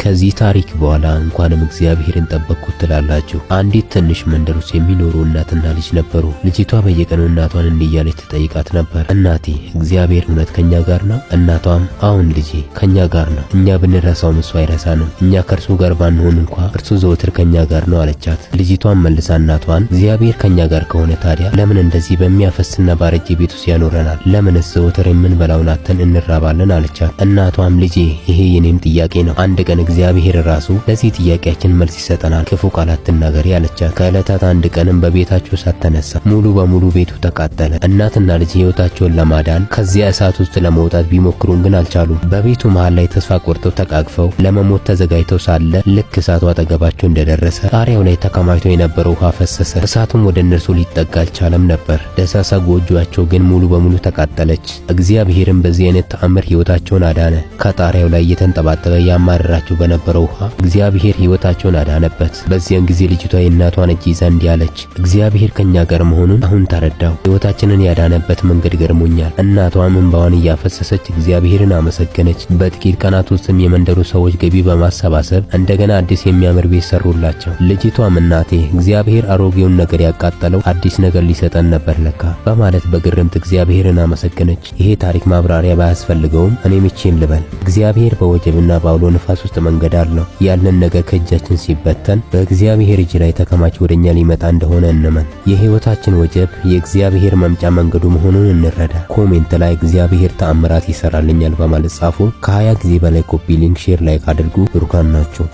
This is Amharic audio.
ከዚህ ታሪክ በኋላ እንኳንም እግዚአብሔርን ጠበቅኩት ትላላችሁ። አንዲት ትንሽ መንደር ውስጥ የሚኖሩ እናትና ልጅ ነበሩ። ልጅቷ በየቀኑ እናቷን እንዲህ እያለች ትጠይቃት ነበር፣ እናቴ እግዚአብሔር እውነት ከኛ ጋር ነው? እናቷም አሁን ልጄ ከኛ ጋር ነው። እኛ ብንረሳውም እሱ አይረሳንም። እኛ ከእርሱ ጋር ባንሆን እንኳ እርሱ ዘወትር ከኛ ጋር ነው አለቻት። ልጅቷን መልሳ እናቷን እግዚአብሔር ከኛ ጋር ከሆነ ታዲያ ለምን እንደዚህ በሚያፈስና ባረጀ ቤት ውስጥ ያኖረናል? ለምንስ ዘወትር የምንበላውን አጥተን እንራባለን? አለቻት። እናቷም ልጄ ይሄ የኔም ጥያቄ ነው። አንድ ቀን እግዚአብሔር ራሱ ለዚህ ጥያቄያችን መልስ ይሰጠናል። ክፉ ቃል አትናገሪ አለቻት። ከዕለታት አንድ ቀንም በቤታቸው እሳት ተነሳ። ሙሉ በሙሉ ቤቱ ተቃጠለ። እናትና ልጅ ሕይወታቸውን ለማዳን ከዚያ እሳት ውስጥ ለመውጣት ቢሞክሩም ግን አልቻሉም። በቤቱ መሃል ላይ ተስፋ ቆርጠው ተቃቅፈው ለመሞት ተዘጋጅተው ሳለ ልክ እሳቱ አጠገባቸው እንደደረሰ ጣሪያው ላይ ተከማችቶ የነበረው ውሃ ፈሰሰ። እሳቱም ወደ እነርሱ ሊጠጋ አልቻለም ነበር። ደሳሳ ጎጆአቸው ግን ሙሉ በሙሉ ተቃጠለች። እግዚአብሔርም በዚህ አይነት ተአምር ሕይወታቸውን አዳነ። ከጣሪያው ላይ እየተንጠባጠበ ያማረራቸው በነበረው ውሃ እግዚአብሔር ሕይወታቸውን አዳነበት። በዚያን ጊዜ ልጅቷ የእናቷን እጅ ይዛ እንዲህ አለች፣ እግዚአብሔር ከኛ ጋር መሆኑን አሁን ተረዳው። ሕይወታችንን ያዳነበት መንገድ ገርሞኛል። እናቷም እንባዋን እያፈሰሰች እግዚአብሔርን አመሰገነች። በጥቂት ቀናት ውስጥም የመንደሩ ሰዎች ገቢ በማሰባሰብ እንደገና አዲስ የሚያምር ቤት ሰሩላቸው። ልጅቷም እናቴ እግዚአብሔር አሮጌውን ነገር ያቃጠለው አዲስ ነገር ሊሰጠን ነበር ለካ በማለት በግርምት እግዚአብሔርን አመሰገነች። ይሄ ታሪክ ማብራሪያ ባያስፈልገውም እኔ ምቼን ልበል። እግዚአብሔር በወጀብና በአውሎ ንፋስ ውስጥ መንገድ አለው። ያለን ነገር ከእጃችን ሲበተን በእግዚአብሔር እጅ ላይ ተከማች ወደኛ ሊመጣ እንደሆነ እንመን። የሕይወታችን ወጀብ የእግዚአብሔር መምጫ መንገዱ መሆኑን እንረዳ። ኮሜንት ላይ እግዚአብሔር ተአምራት ይሰራልኛል በማለት ጻፉ። ከ20 ጊዜ በላይ ኮፒ ሊንክ ሼር ላይክ አድርጉ። ብሩካን ናችሁ።